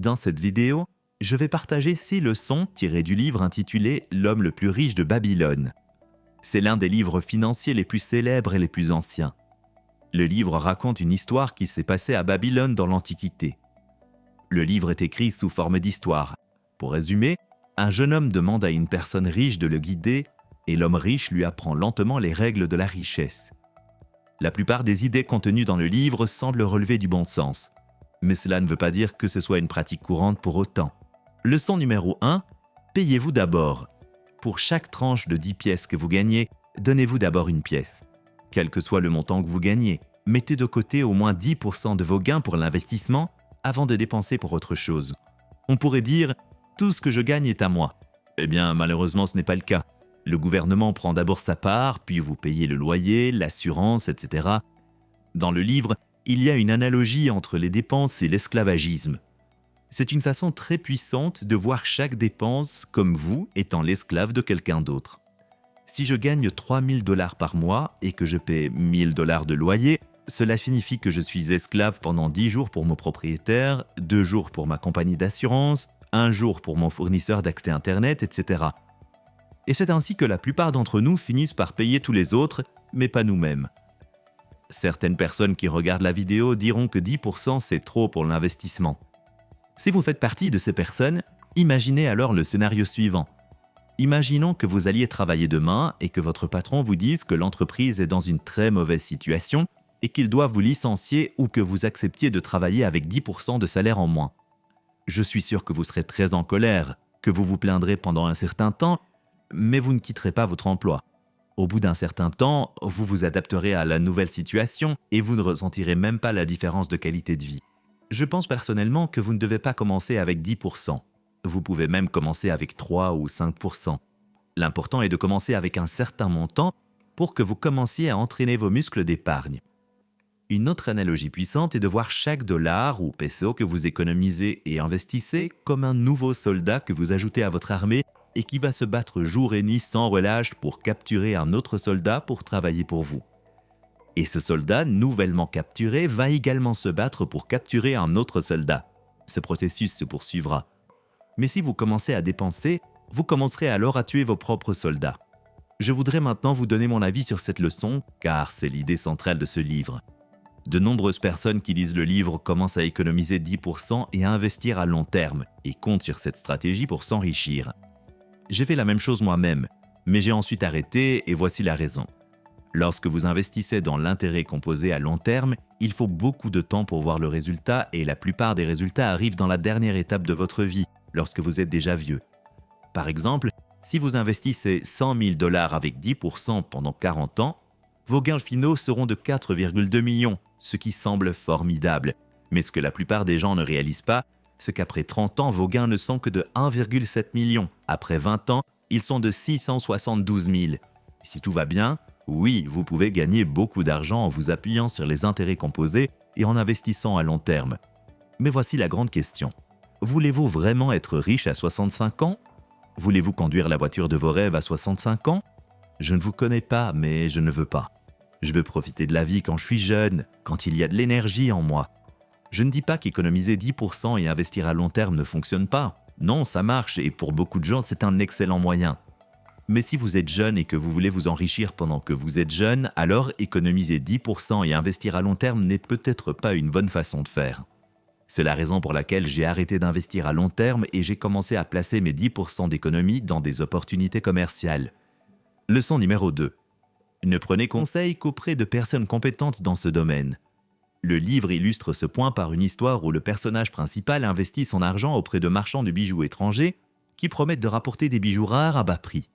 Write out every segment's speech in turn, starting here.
Dans cette vidéo, je vais partager 6 leçons tirées du livre intitulé « L'homme le plus riche de Babylone ». C'est l'un des livres financiers les plus célèbres et les plus anciens. Le livre raconte une histoire qui s'est passée à Babylone dans l'Antiquité. Le livre est écrit sous forme d'histoire. Pour résumer, un jeune homme demande à une personne riche de le guider et l'homme riche lui apprend lentement les règles de la richesse. La plupart des idées contenues dans le livre semblent relever du bon sens. Mais cela ne veut pas dire que ce soit une pratique courante pour autant. Leçon numéro 1, payez-vous d'abord. Pour chaque tranche de 10 pièces que vous gagnez, donnez-vous d'abord une pièce. Quel que soit le montant que vous gagnez, mettez de côté au moins 10% de vos gains pour l'investissement avant de dépenser pour autre chose. On pourrait dire « tout ce que je gagne est à moi ». Eh bien, malheureusement, ce n'est pas le cas. Le gouvernement prend d'abord sa part, puis vous payez le loyer, l'assurance, etc. Dans le livre, il y a une analogie entre les dépenses et l'esclavagisme. C'est une façon très puissante de voir chaque dépense comme vous étant l'esclave de quelqu'un d'autre. Si je gagne 3 000 $ par mois et que je paie 1 000 $ de loyer, cela signifie que je suis esclave pendant 10 jours pour mon propriétaire, 2 jours pour ma compagnie d'assurance, 1 jour pour mon fournisseur d'accès Internet, etc. Et c'est ainsi que la plupart d'entre nous finissent par payer tous les autres, mais pas nous-mêmes. Certaines personnes qui regardent la vidéo diront que 10% c'est trop pour l'investissement. Si vous faites partie de ces personnes, imaginez alors le scénario suivant. Imaginons que vous alliez travailler demain et que votre patron vous dise que l'entreprise est dans une très mauvaise situation et qu'il doit vous licencier ou que vous acceptiez de travailler avec 10% de salaire en moins. Je suis sûr que vous serez très en colère, que vous vous plaindrez pendant un certain temps, mais vous ne quitterez pas votre emploi. Au bout d'un certain temps, vous vous adapterez à la nouvelle situation et vous ne ressentirez même pas la différence de qualité de vie. Je pense personnellement que vous ne devez pas commencer avec 10%. Vous pouvez même commencer avec 3 ou 5%. L'important est de commencer avec un certain montant pour que vous commenciez à entraîner vos muscles d'épargne. Une autre analogie puissante est de voir chaque dollar ou peso que vous économisez et investissez comme un nouveau soldat que vous ajoutez à votre armée et qui va se battre jour et nuit sans relâche pour capturer un autre soldat pour travailler pour vous. Et ce soldat, nouvellement capturé, va également se battre pour capturer un autre soldat. Ce processus se poursuivra. Mais si vous commencez à dépenser, vous commencerez alors à tuer vos propres soldats. Je voudrais maintenant vous donner mon avis sur cette leçon, car c'est l'idée centrale de ce livre. De nombreuses personnes qui lisent le livre commencent à économiser 10% et à investir à long terme, et comptent sur cette stratégie pour s'enrichir. J'ai fait la même chose moi-même, mais j'ai ensuite arrêté et voici la raison. Lorsque vous investissez dans l'intérêt composé à long terme, il faut beaucoup de temps pour voir le résultat et la plupart des résultats arrivent dans la dernière étape de votre vie, lorsque vous êtes déjà vieux. Par exemple, si vous investissez 100 000 $ avec 10% pendant 40 ans, vos gains finaux seront de 4,2 millions, ce qui semble formidable. Mais ce que la plupart des gens ne réalisent pas, c'est qu'après 30 ans, vos gains ne sont que de 1,7 million. Après 20 ans, ils sont de 672 000. Si tout va bien, oui, vous pouvez gagner beaucoup d'argent en vous appuyant sur les intérêts composés et en investissant à long terme. Mais voici la grande question. Voulez-vous vraiment être riche à 65 ans? Voulez-vous conduire la voiture de vos rêves à 65 ans? Je ne vous connais pas, mais je ne veux pas. Je veux profiter de la vie quand je suis jeune, quand il y a de l'énergie en moi. Je ne dis pas qu'économiser 10% et investir à long terme ne fonctionne pas. Non, ça marche et pour beaucoup de gens, c'est un excellent moyen. Mais si vous êtes jeune et que vous voulez vous enrichir pendant que vous êtes jeune, alors économiser 10% et investir à long terme n'est peut-être pas une bonne façon de faire. C'est la raison pour laquelle j'ai arrêté d'investir à long terme et j'ai commencé à placer mes 10% d'économie dans des opportunités commerciales. Leçon numéro 2. Ne prenez conseil qu'auprès de personnes compétentes dans ce domaine. Le livre illustre ce point par une histoire où le personnage principal investit son argent auprès de marchands de bijoux étrangers qui promettent de rapporter des bijoux rares à bas prix.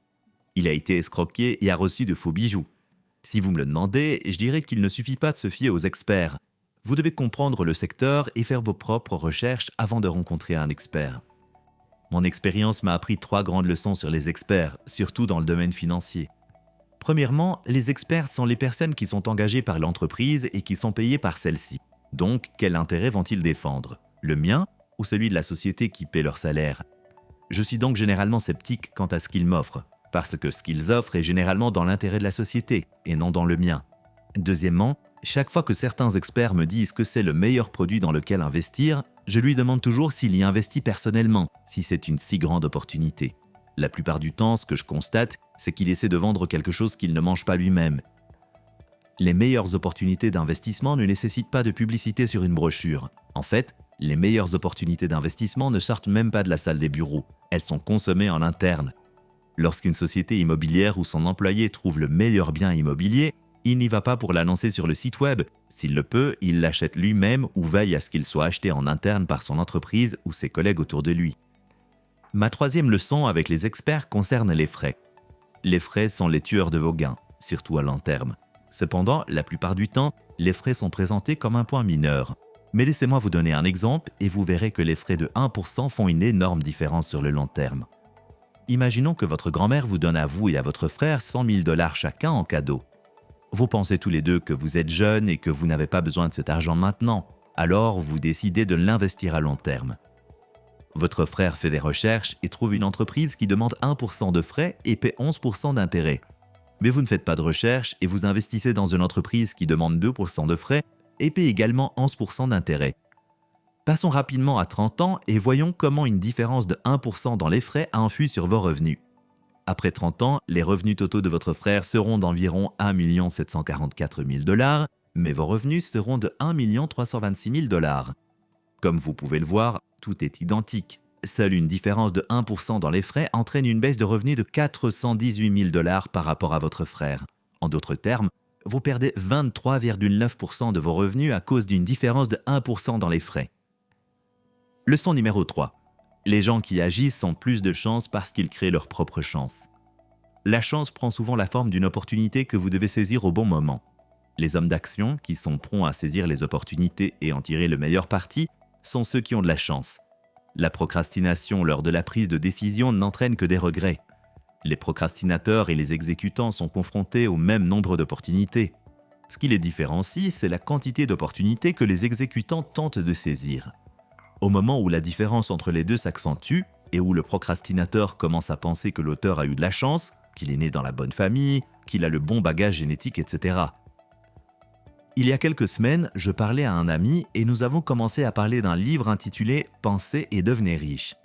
Il a été escroqué et a reçu de faux bijoux. Si vous me le demandez, je dirais qu'il ne suffit pas de se fier aux experts. Vous devez comprendre le secteur et faire vos propres recherches avant de rencontrer un expert. Mon expérience m'a appris 3 grandes leçons sur les experts, surtout dans le domaine financier. Premièrement, les experts sont les personnes qui sont engagées par l'entreprise et qui sont payées par celle-ci. Donc, quel intérêt vont-ils défendre? Le mien ou celui de la société qui paie leur salaire? Je suis donc généralement sceptique quant à ce qu'ils m'offrent, parce que ce qu'ils offrent est généralement dans l'intérêt de la société et non dans le mien. Deuxièmement, Chaque fois que certains experts me disent que c'est le meilleur produit dans lequel investir, je lui demande toujours s'il y investit personnellement, si c'est une si grande opportunité. La plupart du temps, ce que je constate, c'est qu'il essaie de vendre quelque chose qu'il ne mange pas lui-même. Les meilleures opportunités d'investissement ne nécessitent pas de publicité sur une brochure. En fait, les meilleures opportunités d'investissement ne sortent même pas de la salle des bureaux. Elles sont consommées en interne. Lorsqu'une société immobilière ou son employé trouve le meilleur bien immobilier, il n'y va pas pour l'annoncer sur le site web. S'il le peut, il l'achète lui-même ou veille à ce qu'il soit acheté en interne par son entreprise ou ses collègues autour de lui. Ma troisième leçon avec les experts concerne les frais. Les frais sont les tueurs de vos gains, surtout à long terme. Cependant, la plupart du temps, les frais sont présentés comme un point mineur. Mais laissez-moi vous donner un exemple et vous verrez que les frais de 1% font une énorme différence sur le long terme. Imaginons que votre grand-mère vous donne à vous et à votre frère 100 000 $ chacun en cadeau. Vous pensez tous les deux que vous êtes jeunes et que vous n'avez pas besoin de cet argent maintenant, alors vous décidez de l'investir à long terme. Votre frère fait des recherches et trouve une entreprise qui demande 1% de frais et paie 11% d'intérêt. Mais vous ne faites pas de recherche et vous investissez dans une entreprise qui demande 2% de frais et paie également 11% d'intérêt. Passons rapidement à 30 ans et voyons comment une différence de 1% dans les frais influe sur vos revenus. Après 30 ans, les revenus totaux de votre frère seront d'environ 1 744 000 $, mais vos revenus seront de 1 326 000 $. Comme vous pouvez le voir, tout est identique. Seule une différence de 1% dans les frais entraîne une baisse de revenus de 418 000 $ par rapport à votre frère. En d'autres termes, vous perdez 23,9% de vos revenus à cause d'une différence de 1% dans les frais. Leçon numéro 3. Les gens qui agissent ont plus de chance parce qu'ils créent leur propre chance. La chance prend souvent la forme d'une opportunité que vous devez saisir au bon moment. Les hommes d'action, qui sont prompts à saisir les opportunités et en tirer le meilleur parti, sont ceux qui ont de la chance. La procrastination lors de la prise de décision n'entraîne que des regrets. Les procrastinateurs et les exécutants sont confrontés au même nombre d'opportunités. Ce qui les différencie, c'est la quantité d'opportunités que les exécutants tentent de saisir. Au moment où la différence entre les deux s'accentue et où le procrastinateur commence à penser que l'auteur a eu de la chance, qu'il est né dans la bonne famille, qu'il a le bon bagage génétique, etc. Il y a quelques semaines, je parlais à un ami et nous avons commencé à parler d'un livre intitulé « Pensez et devenez riche ».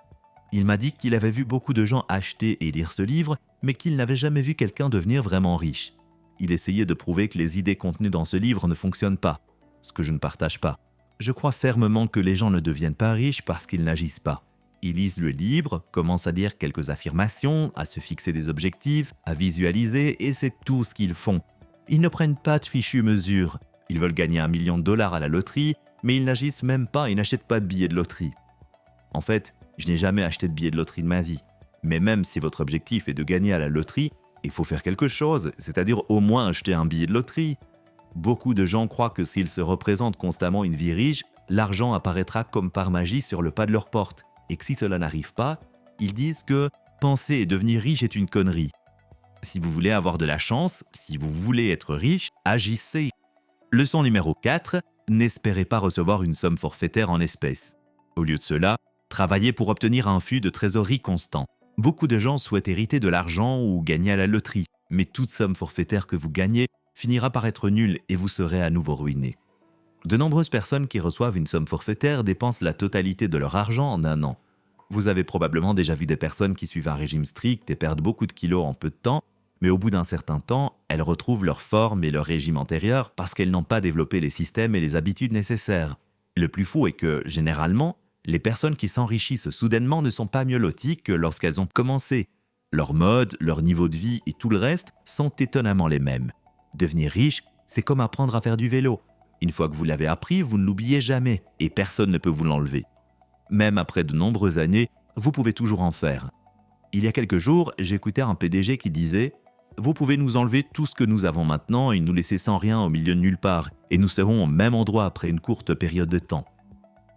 Il m'a dit qu'il avait vu beaucoup de gens acheter et lire ce livre, mais qu'il n'avait jamais vu quelqu'un devenir vraiment riche. Il essayait de prouver que les idées contenues dans ce livre ne fonctionnent pas, ce que je ne partage pas. Je crois fermement que les gens ne deviennent pas riches parce qu'ils n'agissent pas. Ils lisent le livre, commencent à dire quelques affirmations, à se fixer des objectifs, à visualiser, et c'est tout ce qu'ils font. Ils ne prennent pas de fichues mesures. Ils veulent gagner $1 million à la loterie, mais ils n'agissent même pas et n'achètent pas de billets de loterie. En fait, je n'ai jamais acheté de billets de loterie de ma vie. Mais même si votre objectif est de gagner à la loterie, il faut faire quelque chose, c'est-à-dire au moins acheter un billet de loterie. Beaucoup de gens croient que s'ils se représentent constamment une vie riche, l'argent apparaîtra comme par magie sur le pas de leur porte. Et que si cela n'arrive pas, ils disent que penser et devenir riche est une connerie. Si vous voulez avoir de la chance, si vous voulez être riche, agissez. Leçon numéro 4, n'espérez pas recevoir une somme forfaitaire en espèces. Au lieu de cela, travaillez pour obtenir un flux de trésorerie constant. Beaucoup de gens souhaitent hériter de l'argent ou gagner à la loterie, mais toute somme forfaitaire que vous gagnez finira par être nulle et vous serez à nouveau ruiné. De nombreuses personnes qui reçoivent une somme forfaitaire dépensent la totalité de leur argent en un an. Vous avez probablement déjà vu des personnes qui suivent un régime strict et perdent beaucoup de kilos en peu de temps, mais au bout d'un certain temps, elles retrouvent leur forme et leur régime antérieur parce qu'elles n'ont pas développé les systèmes et les habitudes nécessaires. Le plus fou est que, généralement, les personnes qui s'enrichissent soudainement ne sont pas mieux loties que lorsqu'elles ont commencé. Leur mode, leur niveau de vie et tout le reste sont étonnamment les mêmes. Devenir riche, c'est comme apprendre à faire du vélo. Une fois que vous l'avez appris, vous ne l'oubliez jamais et personne ne peut vous l'enlever. Même après de nombreuses années, vous pouvez toujours en faire. Il y a quelques jours, j'écoutais un PDG qui disait « Vous pouvez nous enlever tout ce que nous avons maintenant et nous laisser sans rien au milieu de nulle part, et nous serons au même endroit après une courte période de temps. »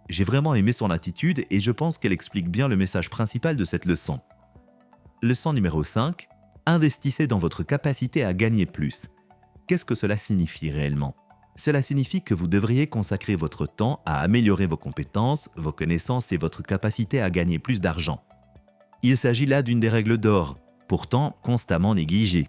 J'ai vraiment aimé son attitude et je pense qu'elle explique bien le message principal de cette leçon. Leçon numéro 5, investissez dans votre capacité à gagner plus. Qu'est-ce que cela signifie réellement ? Cela signifie que vous devriez consacrer votre temps à améliorer vos compétences, vos connaissances et votre capacité à gagner plus d'argent. Il s'agit là d'une des règles d'or, pourtant constamment négligée.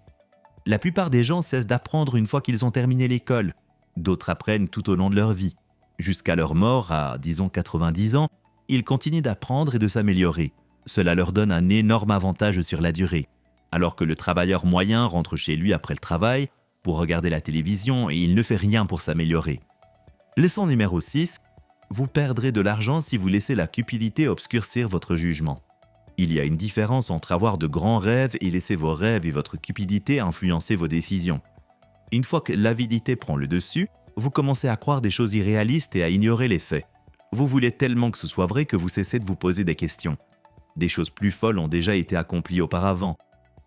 La plupart des gens cessent d'apprendre une fois qu'ils ont terminé l'école. D'autres apprennent tout au long de leur vie. Jusqu'à leur mort, à disons 90 ans, ils continuent d'apprendre et de s'améliorer. Cela leur donne un énorme avantage sur la durée. Alors que le travailleur moyen rentre chez lui après le travail pour regarder la télévision et il ne fait rien pour s'améliorer. Leçon numéro 6. Vous perdrez de l'argent si vous laissez la cupidité obscurcir votre jugement. Il y a une différence entre avoir de grands rêves et laisser vos rêves et votre cupidité influencer vos décisions. Une fois que l'avidité prend le dessus, vous commencez à croire des choses irréalistes et à ignorer les faits. Vous voulez tellement que ce soit vrai que vous cessez de vous poser des questions. Des choses plus folles ont déjà été accomplies auparavant.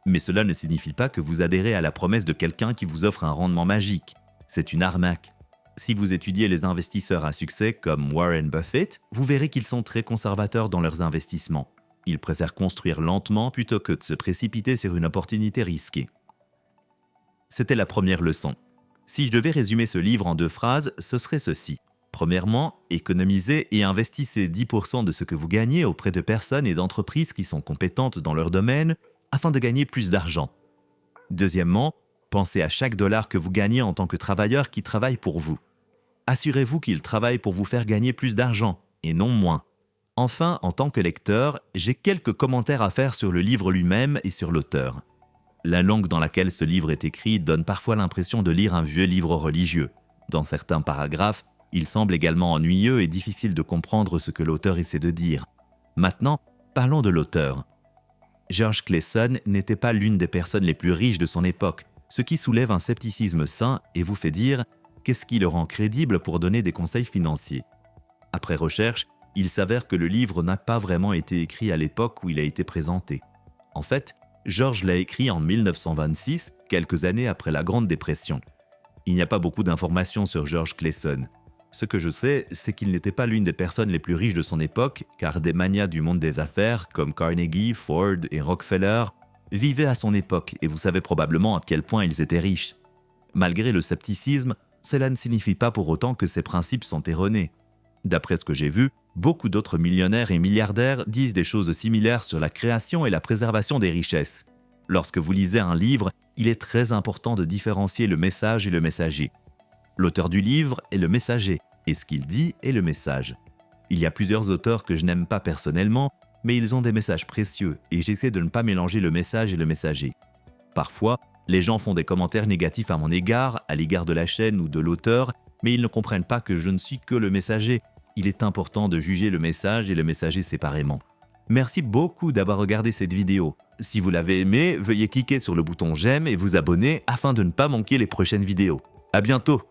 Mais cela ne signifie pas que vous adhérez à la promesse de quelqu'un qui vous offre un rendement magique. C'est une arnaque. Si vous étudiez les investisseurs à succès comme Warren Buffett, vous verrez qu'ils sont très conservateurs dans leurs investissements. Ils préfèrent construire lentement plutôt que de se précipiter sur une opportunité risquée. C'était la première leçon. Si je devais résumer ce livre en 2 phrases, ce serait ceci. Premièrement, économisez et investissez 10% de ce que vous gagnez auprès de personnes et d'entreprises qui sont compétentes dans leur domaine afin de gagner plus d'argent. Deuxièmement, pensez à chaque dollar que vous gagnez en tant que travailleur qui travaille pour vous. Assurez-vous qu'il travaille pour vous faire gagner plus d'argent et non moins. Enfin, en tant que lecteur, j'ai quelques commentaires à faire sur le livre lui-même et sur l'auteur. La langue dans laquelle ce livre est écrit donne parfois l'impression de lire un vieux livre religieux. Dans certains paragraphes, il semble également ennuyeux et difficile de comprendre ce que l'auteur essaie de dire. Maintenant, parlons de l'auteur. George Clason n'était pas l'une des personnes les plus riches de son époque, ce qui soulève un scepticisme sain et vous fait dire qu'est-ce qui le rend crédible pour donner des conseils financiers. Après recherche, il s'avère que le livre n'a pas vraiment été écrit à l'époque où il a été présenté. En fait, George l'a écrit en 1926, quelques années après la Grande Dépression. Il n'y a pas beaucoup d'informations sur George Clason. Ce que je sais, c'est qu'il n'était pas l'une des personnes les plus riches de son époque, car des magnats du monde des affaires, comme Carnegie, Ford et Rockefeller, vivaient à son époque et vous savez probablement à quel point ils étaient riches. Malgré le scepticisme, cela ne signifie pas pour autant que ces principes sont erronés. D'après ce que j'ai vu, beaucoup d'autres millionnaires et milliardaires disent des choses similaires sur la création et la préservation des richesses. Lorsque vous lisez un livre, il est très important de différencier le message et le messager. L'auteur du livre est le messager, et ce qu'il dit est le message. Il y a plusieurs auteurs que je n'aime pas personnellement, mais ils ont des messages précieux, et j'essaie de ne pas mélanger le message et le messager. Parfois, les gens font des commentaires négatifs à l'égard de la chaîne ou de l'auteur, mais ils ne comprennent pas que je ne suis que le messager. Il est important de juger le message et le messager séparément. Merci beaucoup d'avoir regardé cette vidéo. Si vous l'avez aimée, veuillez cliquer sur le bouton j'aime et vous abonner afin de ne pas manquer les prochaines vidéos. À bientôt!